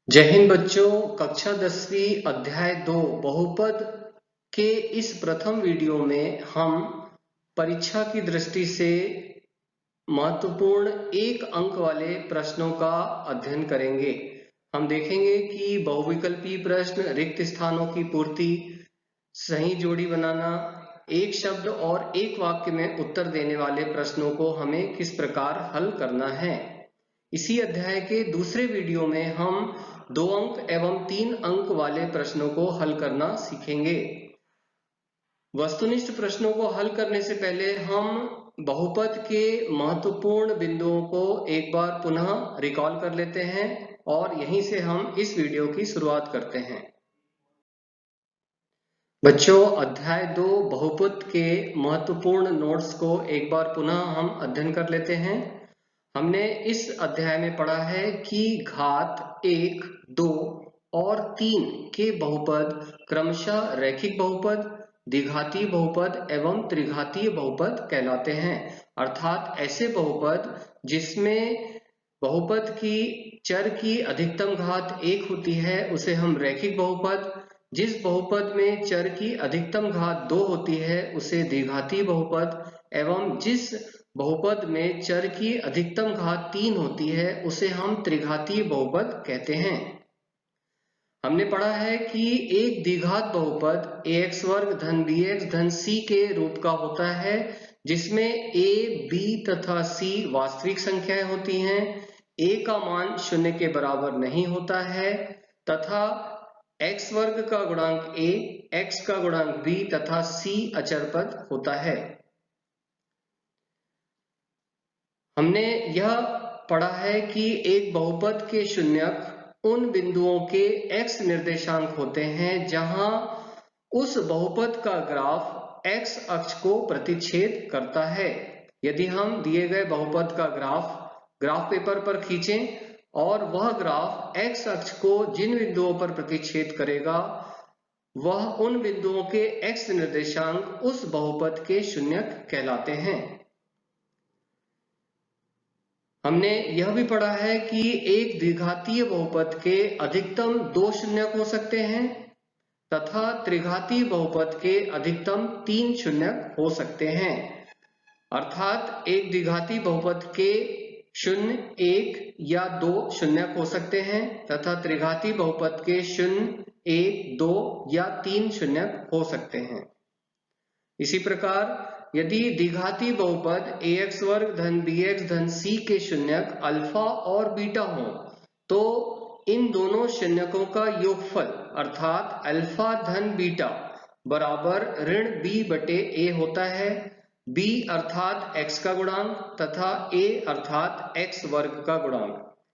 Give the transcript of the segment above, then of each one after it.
जय हिंद बच्चों। कक्षा 10वीं अध्याय 2 बहुपद के इस प्रथम वीडियो में हम परीक्षा की दृष्टि से महत्वपूर्ण एक अंक वाले प्रश्नों का अध्ययन करेंगे। हम देखेंगे कि बहुविकल्पी प्रश्न, रिक्त स्थानों की पूर्ति, सही जोड़ी बनाना, एक शब्द और एक वाक्य में उत्तर देने वाले प्रश्नों को हमें किस प्रकार हल करना है। इसी अध्याय के दूसरे वीडियो में हम 2 अंक एवं 3 अंक वाले प्रश्नों को हल करना सीखेंगे। वस्तुनिष्ठ प्रश्नों को हल करने से पहले हम बहुपद के महत्वपूर्ण बिंदुओं को एक बार पुनः रिकॉल कर लेते हैं और यहीं से हम इस वीडियो की शुरुआत करते हैं। बच्चों, अध्याय 2 बहुपद के महत्वपूर्ण नोट्स को एक बार पुनः हम अध्ययन कर लेते हैं। हमने इस अध्याय में पढ़ा है कि घात 1, 2 और 3 के बहुपद क्रमशः रैखिक बहुपद, द्विघातीय बहुपद एवं त्रिघातीय बहुपद कहलाते हैं। अर्थात ऐसे बहुपद जिसमें बहुपद की चर की अधिकतम घात 1 होती है उसे हम रैखिक बहुपद, जिस बहुपद में चर की अधिकतम घात 2 होती है उसे द्विघातीय बहुपद एवं जिस बहुपद में चर की अधिकतम घात 3 होती है उसे हम त्रिघातीय बहुपद कहते हैं। हमने पढ़ा है कि एक द्विघात बहुपद ax वर्ग धन bx धन c के रूप का होता है, जिसमें a, b तथा c वास्तविक संख्याएं होती हैं, a का मान 0 के बराबर नहीं होता है तथा x वर्ग का गुणांक a, x का गुणांक b तथा c अचर पद होता है। हमने यह पढ़ा है कि एक बहुपद के शून्यक उन बिंदुओं के x निर्देशांक होते हैं जहां उस बहुपद का ग्राफ x अक्ष को प्रतिच्छेद करता है। यदि हम दिए गए बहुपद का ग्राफ पेपर पर खींचें और वह ग्राफ x अक्ष को जिन बिंदुओं पर प्रतिच्छेद करेगा वह उन बिंदुओं के x निर्देशांक उस बहुपद के शून्यक कहलाते हैं। हमने यह भी पढ़ा है कि एक द्विघातीय बहुपद के अधिकतम 2 शून्यक हो सकते हैं तथा त्रिघातीय बहुपद के अधिकतम 3 शून्यक हो सकते हैं। अर्थात एक द्विघातीय बहुपद के 0, 1 या 2 शून्यक हो सकते हैं तथा त्रिघातीय बहुपद के 0, 1, 2 या 3 शून्यक हो सकते हैं। इसी प्रकार यदि द्विघातीय बहुपद ax वर्ग धन bx धन c के शून्यक अल्फा और बीटा हो तो इन दोनों शून्यकों का योगफल अर्थात अल्फा धन बीटा बराबर ऋण b बटे a होता है। b अर्थात x का गुणांक तथा a अर्थात x वर्ग का गुणांक।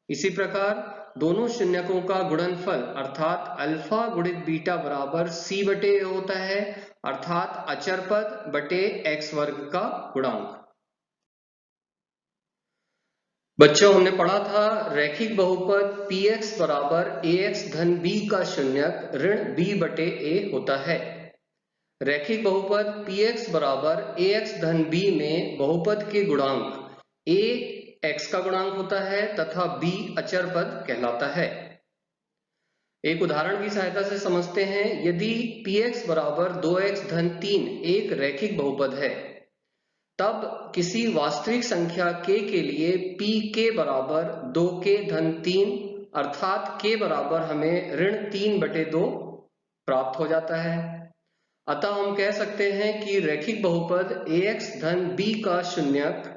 इसी प्रकार दोनों शून्यकों का गुणनफल अर्थात अल्फा गुणित बीटा बराबर c बटे a होता है, अर्थात अचर पद बटे x वर्ग का गुणांक। बच्चों, हमने पढ़ा था रैखिक बहुपद px बराबर ax धन b का शून्यक ऋण b बटे a होता है। रैखिक बहुपद px बराबर ax धन b में बहुपद के गुणांक a x का गुणांक होता है तथा b अचर पद कहलाता है। एक उदाहरण की सहायता से समझते हैं। यदि px बराबर 2x धन 3 एक रैखिक बहुपद है तब किसी वास्तविक संख्या k के लिए pk बराबर 2k धन 3 अर्थात k बराबर हमें ऋण 3 बटे 2 प्राप्त हो जाता है। अतः हम कह सकते हैं कि रैखिक बहुपद ax धन b का शून्यक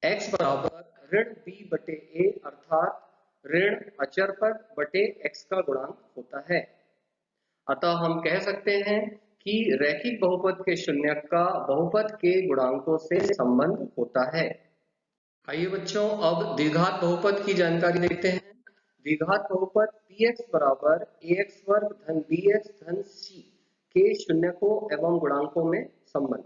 x बराबर ऋण b बटे a अर्थात ऋण अचर पद बटे x का गुणांक होता है। अतः हम कह सकते हैं कि रैखिक बहुपद के शून्यक का बहुपद के गुणांकों से संबंध होता है। आइए बच्चों, अब द्विघात बहुपद की जानकारी देखते हैं। द्विघात बहुपद px बराबर ax वर्ग धन bx धन c के शून्यकों एवं गुणांकों में संबंध।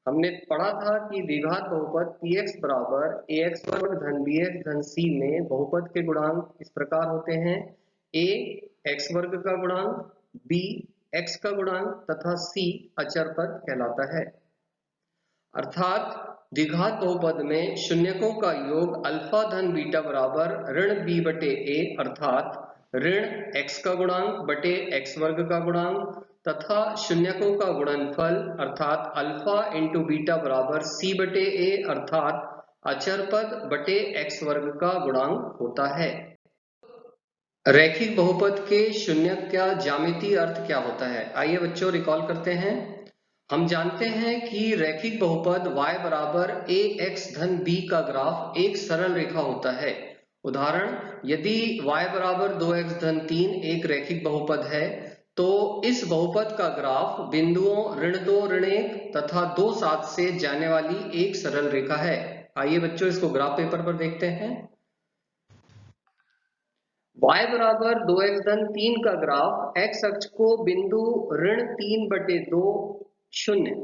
हमने पढ़ा था कि द्विघात बहुपद px बराबर ax वर्ग धन bx धन c में बहुपद के गुणांक इस प्रकार होते हैं। a x वर्ग का गुणांक, b x का गुणांक तथा c अचर पद कहलाता है। अर्थात द्विघात बहुपद में शून्यकों का योग अल्फा धन बीटा बराबर ऋण b बटे a अर्थात ऋण x का गुणांक बटे x वर्ग का गुणांक तथा शून्यकों का गुणनफल अर्थात अल्फा इंटू बीटा बराबर c बटे a अर्थात अचर पद बटे x वर्ग का गुणांक होता है। रैखिक बहुपद के शून्यक का ज्यामितीय अर्थ क्या होता है? आइए बच्चों रिकॉल करते हैं। हम जानते हैं कि रैखिक बहुपद y बराबर ax धन b का ग्राफ एक सरल रेखा होता है। उदाहरण, यदि y बराबर 2x धन 3 एक रैखिक बहुपद है तो इस बहुपद का ग्राफ बिंदुओं ऋण 2 ऋण 1 तथा 2 7 से जाने वाली एक सरल रेखा है। आइए बच्चों इसको ग्राफ पेपर पर देखते हैं। y बराबर 2x धन 3 का ग्राफ x अक्ष को बिंदु ऋण 3 बटे 2 शून्य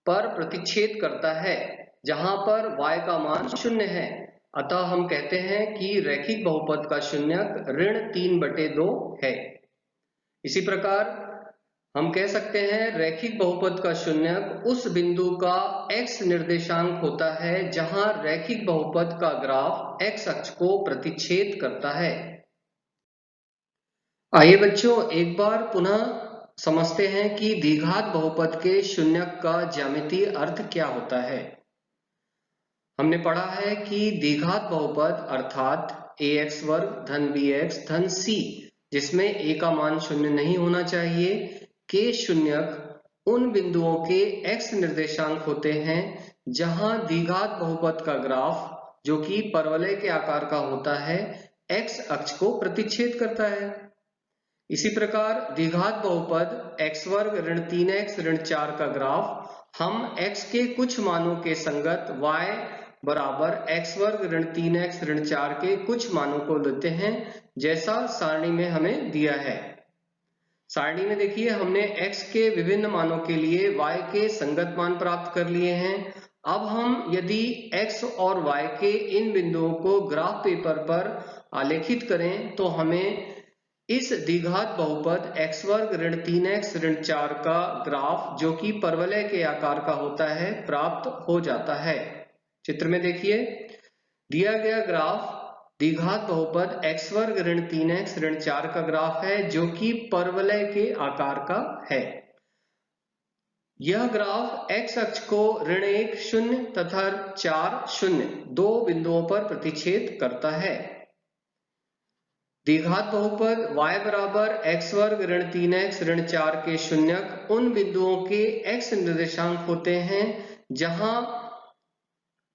पर प्रतिच्छेद करता है जहां पर y का मान शून्य है। अतः हम कहते हैं कि रैखिक बहुपद का शून्यक ऋण 3 बटे 2 है। इसी प्रकार हम कह सकते हैं रैखिक बहुपद का शून्यक उस बिंदु का x निर्देशांक होता है जहां रैखिक बहुपद का ग्राफ x अक्ष को प्रतिच्छेद करता है। आइए बच्चों एक बार पुनः समझते हैं कि द्विघात बहुपद के शून्यक का ज्यामितीय अर्थ क्या होता है। हमने पढ़ा है कि द्विघात बहुपद अर्थात ax वर्ग धन bx धन c जिसमें a का मान शून्य नहीं होना चाहिए के शून्यक उन बिंदुओं के x निर्देशांक होते हैं जहां द्विघात बहुपद का ग्राफ जो कि परवलय के आकार का होता है x अक्ष को प्रतिच्छेद करता है। इसी प्रकार द्विघात बहुपद x वर्ग ऋण 3x ऋण 4 का ग्राफ हम x के कुछ मानों के संगत y बराबर x वर्ग ऋण 3x ऋण 4 के कुछ मानों को लेते हैं जैसा सारणी में हमें दिया है। सारणी में देखिए हमने x के विभिन्न मानों के लिए y के संगत मान प्राप्त कर लिए हैं। अब हम यदि x और y के इन बिंदुओं को ग्राफ पेपर पर आलेखित करें तो हमें इस द्विघात बहुपद x वर्ग ऋण 3x ऋण 4 का ग्राफ जो कि परवलय के आकार का होता है प्राप्त हो जाता है। चित्र में देखिए दिया गया ग्राफ द्विघात बहुपद x वर्ग ऋण 3x ऋण 4 का ग्राफ है जो कि परवलय के आकार का है। यह ग्राफ x अक्ष को ऋण 1 शून्य तथा 4 शून्य दो बिंदुओं पर प्रतिच्छेद करता है। द्विघात बहुपद y बराबर x वर्ग ऋण 3x ऋण 4 के शून्यक उन बिंदुओं के x निर्देशांक होते हैं जहां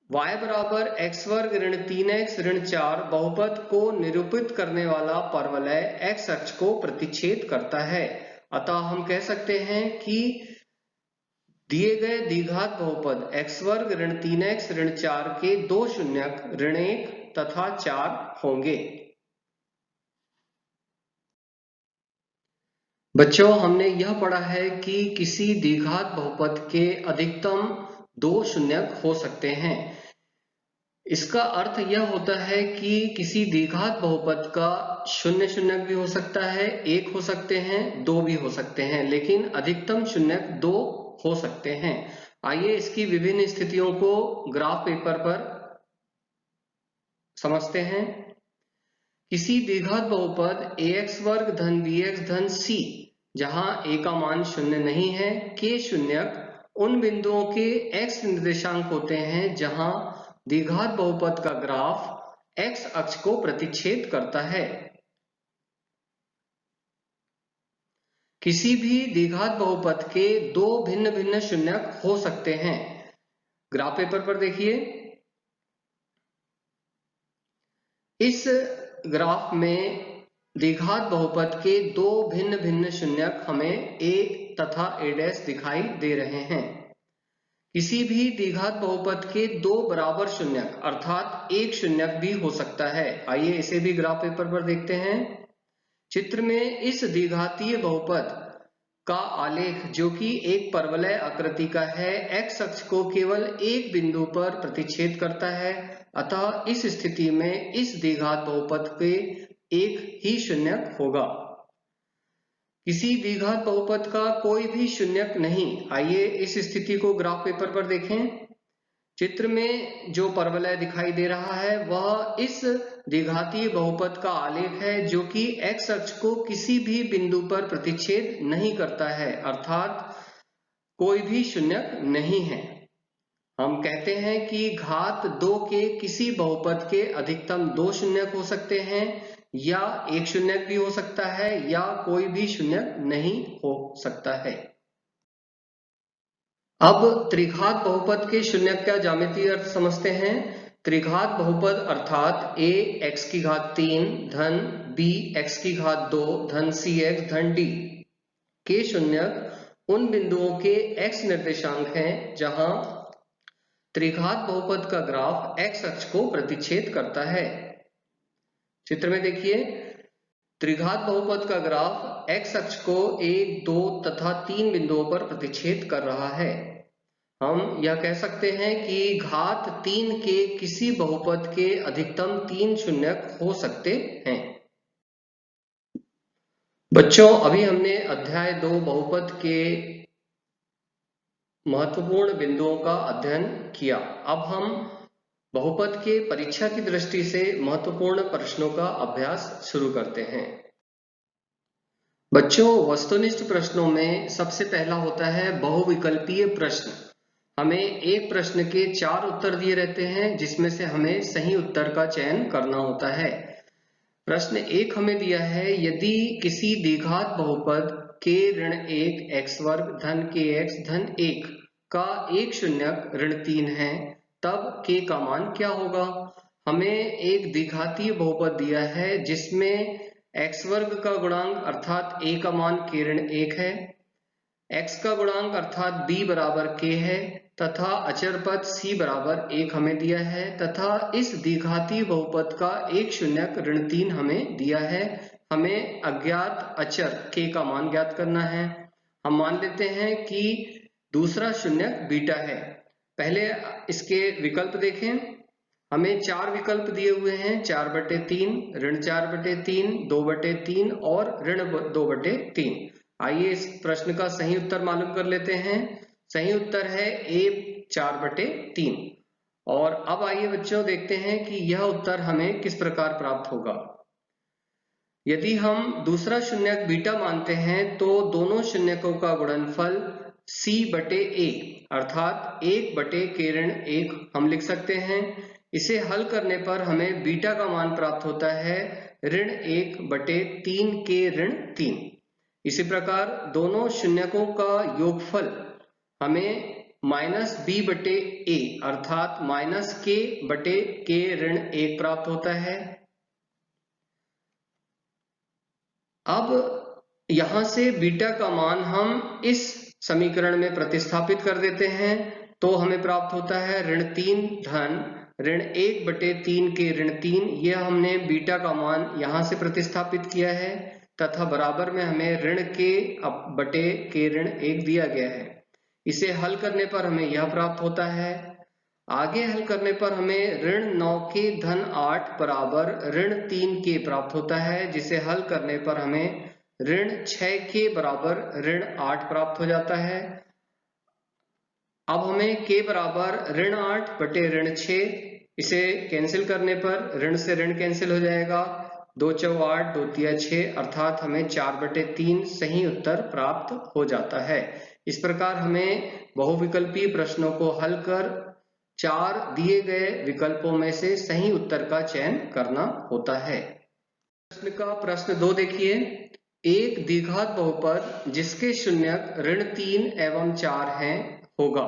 y बराबर x वर्ग ऋण 3x ऋण 4 बहुपद को निरूपित करने वाला परवलय x अक्ष को प्रतिच्छेद करता है। अतः हम कह सकते हैं कि दिए गए द्विघात बहुपद x वर्ग ऋण 3x ऋण 4 के दो शून्यक ऋण 1 तथा 4 होंगे। बच्चों हमने यह पढ़ा है कि किसी द्विघात बहुपद के अधिकतम दो शून्यक हो सकते हैं। इसका अर्थ यह होता है कि किसी द्विघात बहुपद का शून्य शून्यक भी हो सकता है, एक हो सकते हैं, दो भी हो सकते हैं, लेकिन अधिकतम शून्यक दो हो सकते हैं। आइए इसकी विभिन्न स्थितियों को ग्राफ पेपर पर समझते हैं। किसी द्विघात बहुपद ax वर्ग धन bx धन c जहां a का मान शून्य नहीं है के शून्यक उन बिंदुओं के x निर्देशांक होते हैं जहां द्विघात बहुपद का ग्राफ x अक्ष को प्रतिच्छेद करता है। किसी भी द्विघात बहुपद के दो भिन्न भिन्न शून्यक हो सकते हैं। ग्राफ पेपर पर देखिए इस ग्राफ में द्विघात बहुपद के दो भिन्न भिन्न शून्यक हमें a तथा a' दिखाई दे रहे हैं। किसी भी द्विघात बहुपद के दो बराबर शून्यक अर्थात एक शून्यक भी हो सकता है। आइए इसे भी ग्राफ पेपर पर देखते हैं। चित्र में इस द्विघातीय बहुपद का आलेख जो कि एक परवलय आकृति का है x अक्ष को केवल एक बिंदु पर प्रतिच्छेद करता है। अतः इस स्थिति में इस द्विघात बहुपद के एक ही शून्यक होगा। किसी द्विघात बहुपद का कोई भी शून्यक नहीं। आइए इस स्थिति को ग्राफ पेपर पर देखें। चित्र में जो परवलय दिखाई दे रहा है वह इस द्विघातीय बहुपद का आलेख है जो कि x अक्ष को किसी भी बिंदु पर प्रतिच्छेद नहीं करता है, अर्थात कोई भी शून्यक नहीं है। हम कहते हैं कि घात 2 के किसी बहुपद के अधिकतम 2 शून्यक हो सकते हैं या एक शून्यक भी हो सकता है या कोई भी शून्यक नहीं हो सकता है। अब त्रिघात बहुपद के शून्यक का ज्यामितीय अर्थ समझते हैं। त्रिघात बहुपद अर्थात a x की घात 3 धन b x की घात 2 धन c x धन d के शून्यक उन बिंदुओं के x निर्देशांक हैं जहां त्रिघात बहुपद का ग्राफ x अक्ष को प्रतिच्छेद करता है। चित्र में देखिए, त्रिघात बहुपद का ग्राफ x अक्ष को 1, 2 तथा 3 बिंदुओं पर प्रतिच्छेद कर रहा है। हम यह कह सकते हैं कि घात 3 के किसी बहुपद के अधिकतम 3 शून्यक हो सकते हैं। बच्चों, अभी हमने अध्याय 2 बहुपद के महत्वपूर्ण बिंदुओं का अध्ययन किया। अब हम बहुपद के परीक्षा की दृष्टि से महत्वपूर्ण प्रश्नों का अभ्यास शुरू करते हैं। बच्चों, वस्तुनिष्ठ प्रश्नों में सबसे पहला होता है बहुविकल्पीय प्रश्न। हमें एक प्रश्न के 4 उत्तर दिए रहते हैं जिसमें से हमें सही उत्तर का चयन करना होता है। प्रश्न 1 हमें दिया है, यदि किसी द्विघात बहुपद k ऋण 1 x वर्ग धन kx धन 1 का एक शून्यक ऋण 3 है तब k का मान क्या होगा। हमें एक द्विघातीय बहुपद दिया है जिसमें x वर्ग का गुणांक अर्थात a का मान k ऋण 1 है, x का गुणांक अर्थात b बराबर k है तथा अचर पद c बराबर 1 हमें दिया है तथा इस द्विघातीय बहुपद का एक शून्यक ऋण 3 हमें दिया है। हमें अज्ञात अचर k का मान ज्ञात करना है। हम मान लेते हैं कि दूसरा शून्यक बीटा है। पहले इसके विकल्प देखें। हमें 4 विकल्प दिए हुए हैं, 4/3, ऋण 4/3, 2/3 और ऋण 2/3। आइए इस प्रश्न का सही उत्तर मालूम कर लेते हैं। सही उत्तर है a 4/3। और अब आइए बच्चों देखते हैं कि यह उत्तर हमें किस प्रकार प्राप्त होगा। यदि हम दूसरा शून्यक बीटा मानते हैं तो दोनों शून्यकों का गुणनफल c/a अर्थात 1/k ऋण 1 हम लिख सकते हैं। इसे हल करने पर हमें बीटा का मान प्राप्त होता है ऋण 1/3 k ऋण 3। इसी प्रकार दोनों शून्यकों का योगफल हमें -b/a अर्थात -k/k ऋण 1 प्राप्त होता है। अब यहां से बीटा का मान हम इस समीकरण में प्रतिस्थापित कर देते हैं तो हमें प्राप्त होता है ऋण 3 धन ऋण 1/3 के ऋण 3। यह हमने बीटा का मान यहां से प्रतिस्थापित किया है तथा बराबर में हमें ऋण के ऋण 1 दिया गया है। इसे हल करने पर हमें यह प्राप्त होता है। आगे हल करने पर हमें ऋण 9 के धन 8 बराबर ऋण 3 के प्राप्त होता है, जिसे हल करने पर हमें ऋण 6 के बराबर ऋण 8 प्राप्त हो जाता है। अब हमें k बराबर ऋण 8 बटे ऋण 6, इसे कैंसिल करने पर ऋण से ऋण कैंसिल हो जाएगा, 2 चौ 8 2 तिया 6 अर्थात हमें 4/3 सही उत्तर प्राप्त हो जाता है। इस प्रकार हमें बहुविकल्पीय प्रश्नों को हल कर 4 दिए गए विकल्पों में से सही उत्तर का चयन करना होता है। प्रश्न का प्रश्न 2 देखिए। एक द्विघात बहुपद जिसके शून्यक ऋण 3 एवं 4 हैं होगा।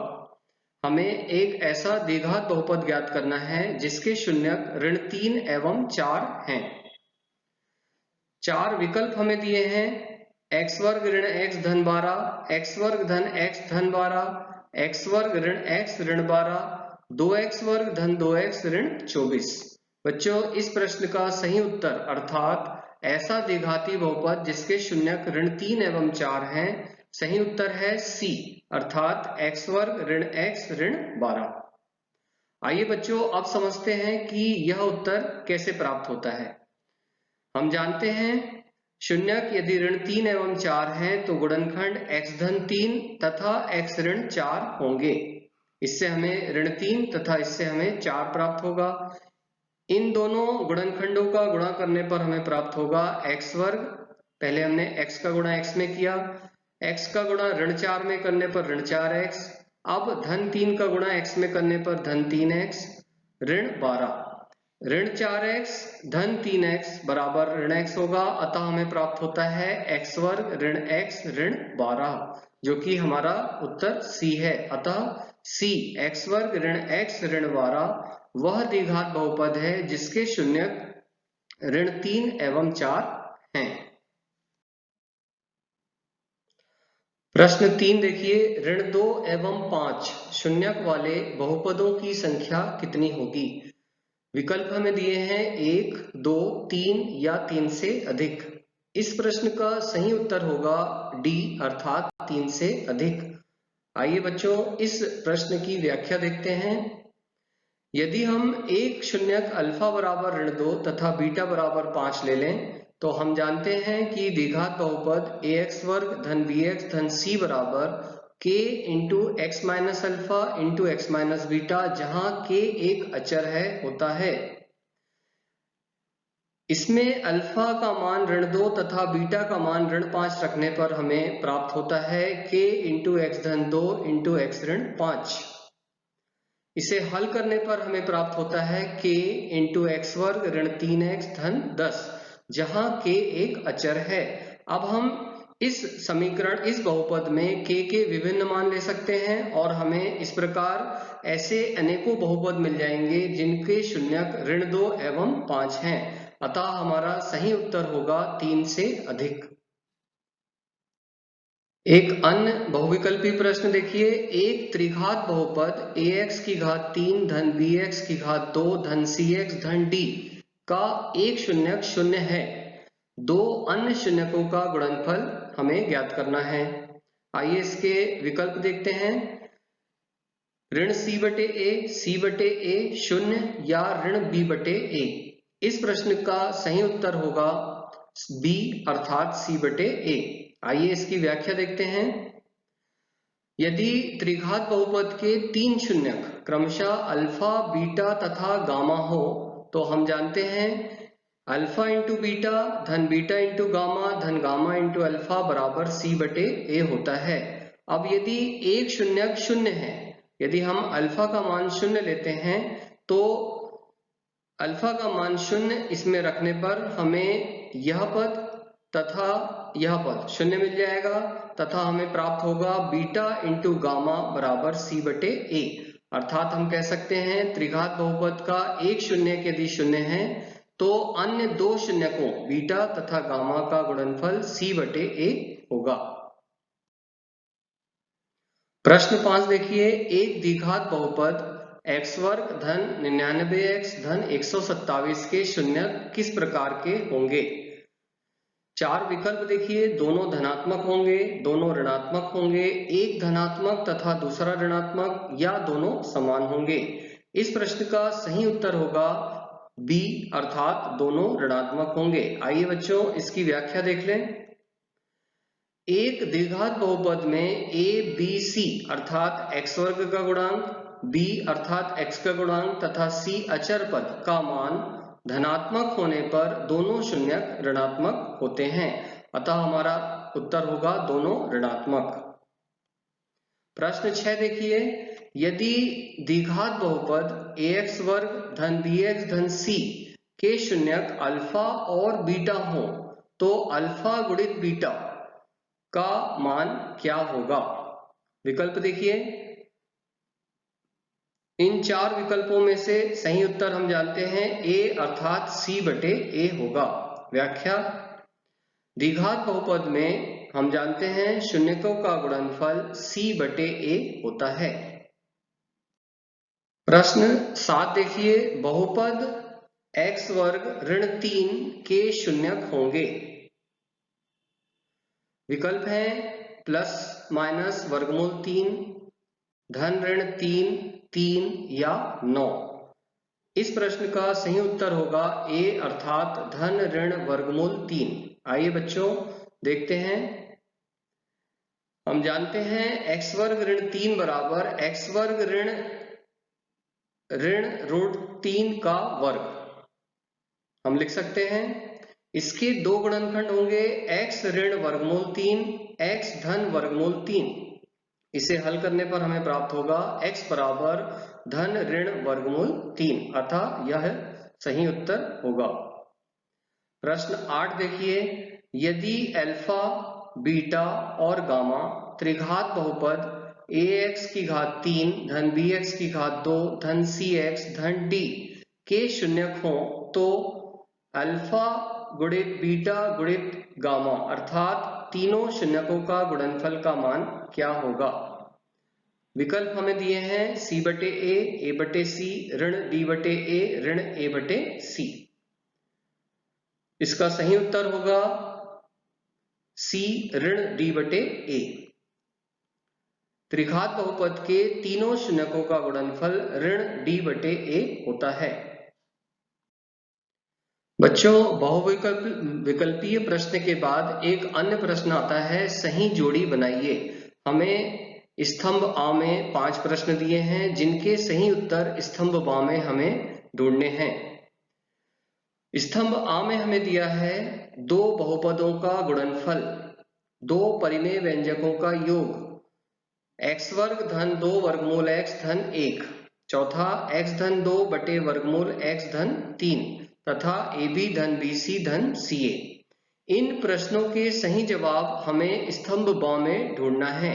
हमें एक ऐसा द्विघात बहुपद ज्ञात करना है जिसके शून्यक ऋण 3 एवं 4 हैं। 4 विकल्प हमें दिए हैं, x वर्ग ऋण x धन 12, x वर्ग धन x धन 12, x वर्ग ऋण x ऋण 12, 2x वर्ग धन 2x ऋण 24। बच्चों, इस प्रश्न का सही उत्तर अर्थात ऐसा द्विघाती बहुपद जिसके शून्यक ऋण 3 एवं 4 हैं, सही उत्तर है C अर्थात x वर्ग ऋण x ऋण 12। आइए बच्चों अब समझते हैं कि यह उत्तर कैसे प्राप्त होता है। हम जानते हैं शून्यक यदि ऋण 3 एवं 4 हैं तो गुणनखंड x धन 3 तथा x ऋण 4 होंगे। इससे हमें ऋण 3 तथा इससे हमें 4 प्राप्त होगा। इन दोनों गुणनखंडों का गुणा करने पर हमें प्राप्त होगा x वर्ग। पहले हमने x का गुणा x में किया, x का गुणा ऋण 4 में करने पर ऋण 4x। अब धन 3 का गुणा x में करने पर धन 3x ऋण 12। ऋण 4x धन 3x बराबर ऋण x होगा, अतः हमें प्राप्त होता है x वर्ग ऋण x ऋण 12, जो कि हमारा उत्तर C है। अतः C x वर्ग ऋण x ऋण 12 वह द्विघात बहुपद है जिसके शून्यक ऋण 3 एवं 4 हैं। प्रश्न 3 देखिए, ऋण 2 एवं 5 शून्यक वाले बहुपदों की संख्या कितनी होगी? विकल्प हमें दिए हैं 1, 2, 3 या 3 से अधिक। इस प्रश्न का सही उत्तर होगा डी अर्थात 3 से अधिक। आइए बच्चों इस प्रश्न की व्याख्या देखते हैं। यदि हम एक शून्यक अल्फा बराबर ऋण 2 तथा बीटा बराबर 5 ले लें तो हम जानते हैं कि द्विघात बहुपद ax वर्ग धन bx धन c बराबर k into x minus alpha into x minus beta, जहां k एक अचर है होता है। इसमें अल्फा का मान ऋण 2 तथा बीटा का मान ऋण 5 रखने पर हमें प्राप्त होता है k इंटू एक्स धन 2 इंटू एक्स ऋण 5। इसे हल करने पर हमें प्राप्त होता है k इंटू एक्स वर्ग ऋण 3x धन 10, जहां k एक अचर है। अब हम इस समीकरण इस बहुपद में k के विभिन्न मान ले सकते हैं और हमें इस प्रकार ऐसे अनेकों बहुपद मिल जाएंगे जिनके शून्यक ऋण 2 एवं 5 हैं। अतः हमारा सही उत्तर होगा 3 से अधिक। एक अन्य बहुविकल्पी प्रश्न देखिए, एक त्रिघात बहुपद ax की घात 3 धन bx की घात 2 धन cx धन d का एक शून्यक शून्य है। दो अन्य शून्यकों का गुणनफल हमें ज्ञात करना है। आइए इसके विकल्प देखते हैं। ऋण c बटे a शून्य या ऋण b बटे a। इस प्रश्न का सही उत्तर होगा b अर्थात c बटे a। आइए इसकी व्याख्या देखते हैं। यदि त्रिघात बहुपद के 3 शून्यक क्रमशः अल्फा, बीटा तथा गामा हो तो हम जानते हैं अल्फा इंटू बीटा धन बीटा इंटू गामा धन गामा इंटू अल्फा बराबर c बटे a होता है। अब यदि एक शून्यक शून्य है, यदि हम अल्फा का मान शून्य लेते हैं तो अल्फा का मान शून्य इसमें रखने पर हमें यह पद तथा यह पद शून्य मिल जाएगा तथा हमें प्राप्त होगा बीटा इंटू गामा बराबर c बटे a। अर्थात हम कह सकते हैं त्रिघात बहुपद का एक शून्यक यदि शून्य है तो अन्य दो शून्यकों बीटा तथा गामा का गुणनफल c बटे a होगा। प्रश्न 5 देखिए, एक द्विघात बहुपद x वर्ग धन 99x धन 127 के शून्यक किस प्रकार के होंगे? चार विकल्प देखिए, दोनों धनात्मक होंगे, दोनों ऋणात्मक होंगे, एक धनात्मक तथा दूसरा ऋणात्मक, या दोनों समान होंगे। इस प्रश्न का सही उत्तर होगा बी अर्थात दोनों ऋणात्मक होंगे। आइए बच्चों इसकी व्याख्या देख लें। एक द्विघात बहुपद में a b c अर्थात x वर्ग का गुणांक, b अर्थात x का गुणांक तथा c अचर पद का मान धनात्मक होने पर दोनों शून्यक ऋणात्मक होते हैं। अतः हमारा उत्तर होगा दोनों ऋणात्मक। प्रश्न 6 देखिए, यदि द्विघात बहुपद ax वर्ग धन bx धन c के शून्यक अल्फा और बीटा हो तो अल्फा गुणित बीटा का मान क्या होगा? विकल्प देखिए, इन चार विकल्पों में से सही उत्तर हम जानते हैं a अर्थात c बटे a होगा। व्याख्या, द्विघात बहुपद में हम जानते हैं शून्यकों का गुणनफल c बटे a होता है। प्रश्न 7 देखिए, बहुपद x वर्ग ऋण 3 के शून्यक होंगे। विकल्प है प्लस माइनस वर्गमूल 3, धन ऋण 3, 3 या 9। इस प्रश्न का सही उत्तर होगा ए अर्थात धन ऋण वर्गमूल 3। आइए बच्चों देखते हैं। हम जानते हैं x वर्ग ऋण 3 बराबर x वर्ग ऋण रूट 3 का वर्ग। हम लिख सकते हैं इसके दो गुणनखंड होंगे x ऋण वर्गमूल 3, x धन वर्गमूल 3। इसे हल करने पर हमें प्राप्त होगा x बराबर धन ऋण वर्गमूल 3, अतः यह सही उत्तर होगा। प्रश्न 8 देखिए, यदि अल्फा, बीटा और गामा त्रिघात बहुपद ax की घात 3 धन bx की घात 2 धन cx धन d के शून्यक हों तो अल्फा गुणित बीटा गुणित गामा अर्थात तीनों शून्यकों का गुणनफल का मान क्या होगा। विकल्प हमें दिए हैं c बटे a बटे c, ऋण d बटे a, ऋण a बटे c। इसका सही उत्तर होगा c, ऋण d बटे a। त्रिघात बहुपद के तीनों शून्यकों का गुणनफल ऋण d बटे a होता है। बच्चों, बहुविकल्पीय प्रश्न के बाद एक अन्य प्रश्न आता है, सही जोड़ी बनाइए। हमें स्तंभ आ में 5 प्रश्न दिए हैं जिनके सही उत्तर स्तंभ ब में हमें ढूंढने हैं। स्तंभ आ में हमें दिया है दो बहुपदों का गुणनफल, दो परिमेय व्यंजकों का योग, x वर्ग धन 2 वर्गमूल x धन 1, चौथा x धन 2 बटे वर्गमूल x धन 3 तथा ab धन bc धन ca। इन प्रश्नों के सही जवाब हमें स्तंभ ब में ढूंढना है।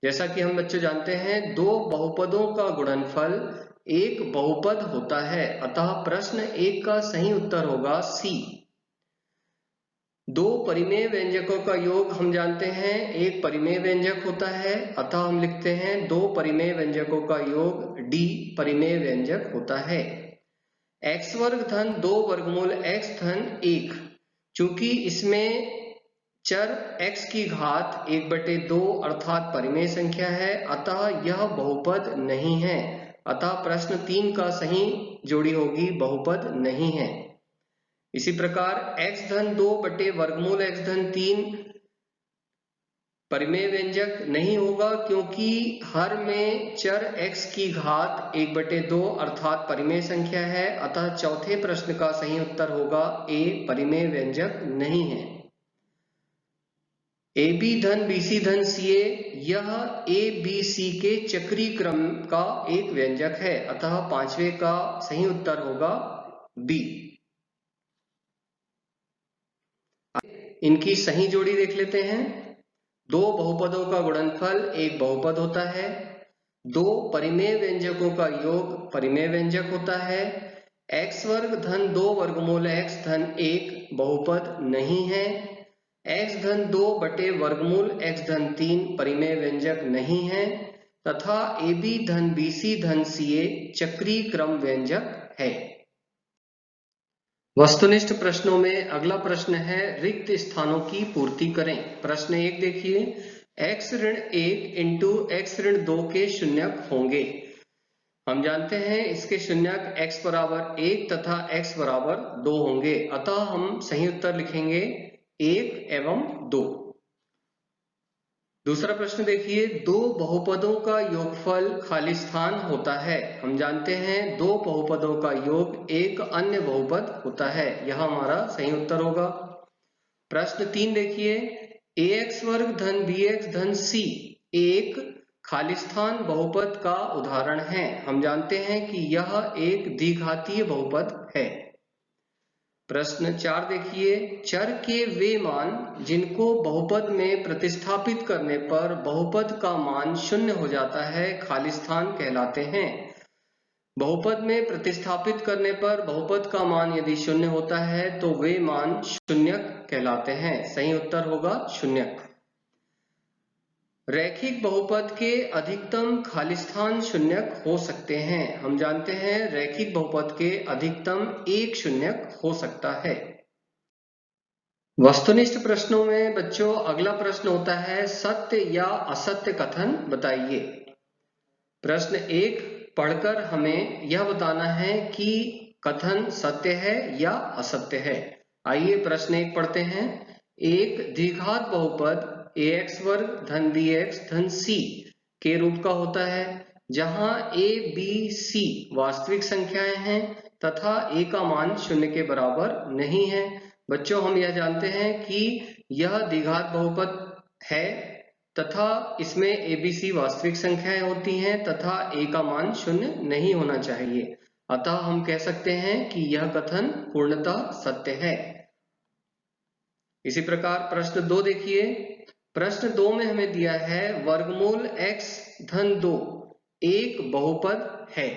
जैसा कि हम बच्चों जानते हैं, दो बहुपदों का गुणनफल एक बहुपद होता है, अतः प्रश्न 1 का सही उत्तर होगा C। दो परिमेय व्यंजकों का योग हम जानते हैं एक परिमेय व्यंजक होता है, अतः हम लिखते हैं दो परिमेय व्यंजकों का योग D परिमेय व्यंजक होता है। x वर्ग धन 2 वर्गमूल x धन 1, चूंकि इसमें चर x की घात 1 बटे 2 अर्थात परिमेय संख्या है, अतः यह बहुपद नहीं है, अतः प्रश्न 3 का सही जोड़ी होगी बहुपद नहीं है। इसी प्रकार x धन 2 बटे वर्गमूल x धन 3 परिमेय व्यंजक नहीं होगा, क्योंकि हर में चर x की घात 1 बटे 2 अर्थात परिमेय संख्या है, अतः चौथे प्रश्न का सही उत्तर होगा A परिमेय व्यंजक नहीं है। AB धन BC धन CA यह ABC के चक्रीय क्रम का एक व्यंजक है, अतः पांचवे का सही उत्तर होगा B। इनकी सही जोड़ी देख लेते हैं। दो बहुपदों का गुणनफल एक बहुपद होता है, दो परिमेय व्यंजकों का योग परिमेय व्यंजक होता है, x वर्ग धन 2 वर्गमूल x धन 1 बहुपद नहीं है, x धन 2 बटे वर्गमूल x धन 3 परिमेय व्यंजक नहीं है तथा AB धन BC धन CA चक्रीय क्रम व्यंजक है। वस्तुनिष्ठ प्रश्नों में अगला प्रश्न है रिक्त स्थानों की पूर्ति करें। प्रश्न 1 देखिए, x ऋण 1 इंटू x ऋण 2 के शून्यक होंगे। हम जानते हैं इसके शून्यक x बराबर 1 तथा x बराबर 2 होंगे, अतः हम सही उत्तर लिखेंगे 1 एवं 2। दूसरा प्रश्न देखिए, दो बहुपदों का योगफल खाली स्थान होता है। हम जानते हैं दो बहुपदों का योग एक अन्य बहुपद होता है, यह हमारा सही उत्तर होगा। प्रश्न 3 देखिए, ax वर्ग धन bx धन c एक खाली स्थान बहुपद का उदाहरण है। हम जानते हैं कि यह एक द्विघातीय बहुपद है। प्रश्न 4 देखिए, चर के वे मान जिनको बहुपद में प्रतिस्थापित करने पर बहुपद का मान शून्य हो जाता है खाली स्थान कहलाते हैं। बहुपद में प्रतिस्थापित करने पर बहुपद का मान यदि शून्य होता है तो वे मान शून्यक कहलाते हैं। सही उत्तर होगा शून्यक। रैखिक बहुपद के अधिकतम खालिस्थान शून्यक हो सकते हैं। हम जानते हैं रैखिक बहुपद के अधिकतम एक शून्यक हो सकता है। वस्तुनिष्ठ प्रश्नों में बच्चों अगला प्रश्न होता है सत्य या असत्य कथन बताइए। प्रश्न 1 पढ़कर हमें यह बताना है कि कथन सत्य है या असत्य है। आइए प्रश्न 1 पढ़ते हैं। एक द्विघात बहुपद ax वर्ग धन bx धन c के रूप का होता है, जहां a, b, c वास्तविक संख्याएं हैं तथा a का मान 0 के बराबर नहीं है। बच्चों, हम यह जानते हैं कि यह द्विघात बहुपद है तथा इसमें a, b, c वास्तविक संख्याएं होती हैं तथा a का मान 0 नहीं होना चाहिए। अतः हम कह सकते हैं कि यह कथन पूर्णतः सत्य है। इसी प्रकार प्रश्न 2 देखिए। प्रश्न 2 में हमें दिया है वर्गमूल x धन 2 एक बहुपद है।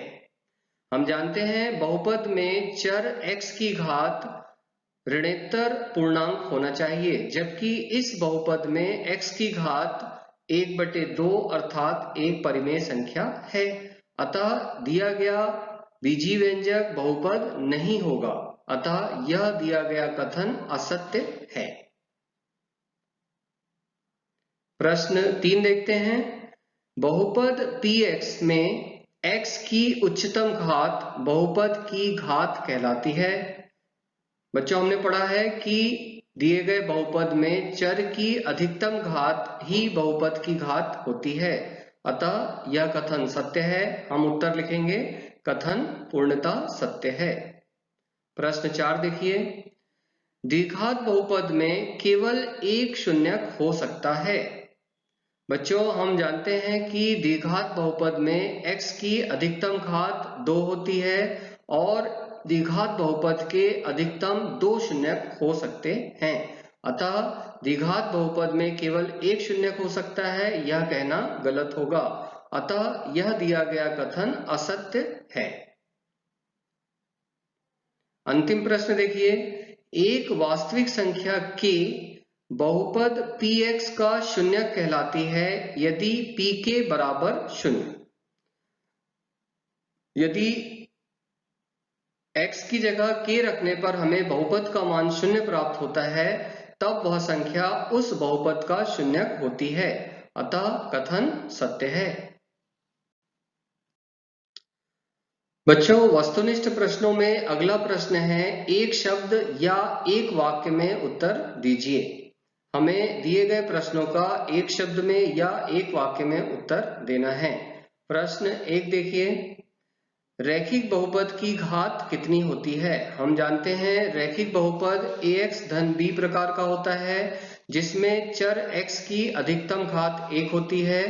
हम जानते हैं बहुपद में चर x की घात ऋणोत्तर पूर्णांक होना चाहिए, जबकि इस बहुपद में x की घात 1/2 अर्थात एक परिमेय संख्या है। अतः दिया गया बीजीय व्यंजक बहुपद नहीं होगा। अतः यह दिया गया कथन असत्य है। प्रश्न 3 देखते हैं। बहुपद px में x की उच्चतम घात बहुपद की घात कहलाती है। बच्चों, हमने पढ़ा है कि दिए गए बहुपद में चर की अधिकतम घात ही बहुपद की घात होती है। अतः यह कथन सत्य है। हम उत्तर लिखेंगे कथन पूर्णतः सत्य है। प्रश्न 4 देखिए। द्विघात बहुपद में केवल एक शून्यक हो सकता है। बच्चों, हम जानते हैं कि द्विघात बहुपद में x की अधिकतम घात 2 होती है और द्विघात बहुपद के अधिकतम 2 शून्यक हो सकते हैं। अतः द्विघात बहुपद में केवल एक शून्यक हो सकता है, यह कहना गलत होगा। अतः यह दिया गया कथन असत्य है। अंतिम प्रश्न देखिए। एक वास्तविक संख्या k बहुपद px का शून्यक कहलाती है यदि pk बराबर 0। यदि x की जगह k रखने पर हमें बहुपद का मान 0 प्राप्त होता है, तब वह संख्या उस बहुपद का शून्यक होती है। अतः कथन सत्य है। बच्चों, वस्तुनिष्ठ प्रश्नों में अगला प्रश्न है एक शब्द या एक वाक्य में उत्तर दीजिए। हमें दिए गए प्रश्नों का एक शब्द में या एक वाक्य में उत्तर देना है। प्रश्न 1 देखिए। रैखिक बहुपद की घात कितनी होती है? हम जानते हैं रैखिक बहुपद ax धन b प्रकार का होता है, जिसमें चर x की अधिकतम घात 1 होती है।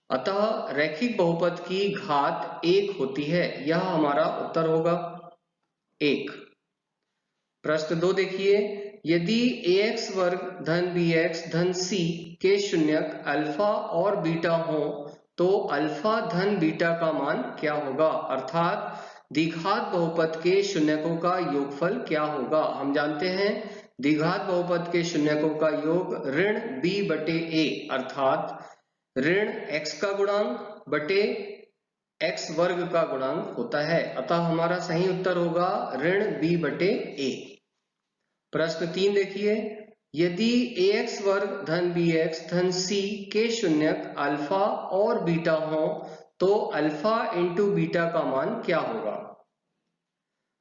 अतः रैखिक बहुपद की घात 1 होती है। यह हमारा उत्तर होगा 1। प्रश्न 2 देखिए। यदि ax वर्ग धन bx धन c के शून्यक अल्फा और बीटा हो तो अल्फा धन बीटा का मान क्या होगा? अर्थात द्विघात बहुपद के शून्यकों का योगफल क्या होगा? हम जानते हैं द्विघात बहुपद के शून्यकों का योग ऋण b/a अर्थात ऋण x का गुणांक बटे x वर्ग का गुणांक होता है। अतः हमारा सही उत्तर होगा ऋण b/a। प्रश्न 3 देखिए। यदि ax वर्ग धन bx धन c के शून्यक अल्फा और बीटा हो तो अल्फा इंटू बीटा का मान क्या होगा?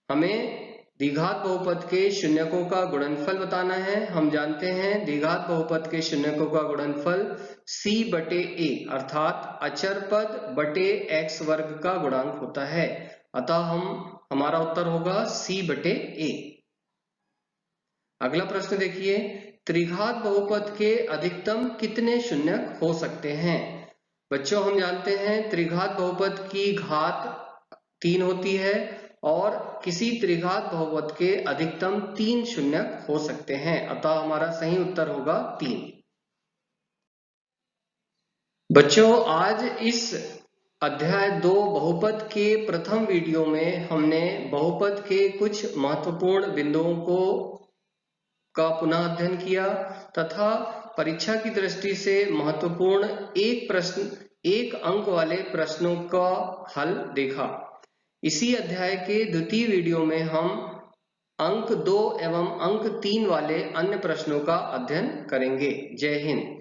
हमें द्विघात बहुपद के शून्यकों का गुणनफल बताना है। हम जानते हैं द्विघात बहुपद के शून्यकों का गुणनफल c/a अर्थात अचर पद बटे x वर्ग का गुणांक होता है। अतः हमारा उत्तर होगा c/a। अगला प्रश्न देखिए। त्रिघात बहुपद के अधिकतम कितने शून्यक हो सकते हैं? बच्चों, हम जानते हैं त्रिघात बहुपद की घात 3 होती है और किसी त्रिघात बहुपद के अधिकतम 3 शून्यक हो सकते हैं। अतः हमारा सही उत्तर होगा 3। बच्चों, आज इस अध्याय 2 बहुपद के प्रथम वीडियो में हमने बहुपद के कुछ महत्वपूर्ण बिंदुओं का पुनः अध्ययन किया तथा परीक्षा की दृष्टि से महत्वपूर्ण एक अंक वाले प्रश्नों का हल देखा। इसी अध्याय के द्वितीय वीडियो में हम अंक 2 एवं अंक 3 वाले अन्य प्रश्नों का अध्ययन करेंगे। जय हिंद।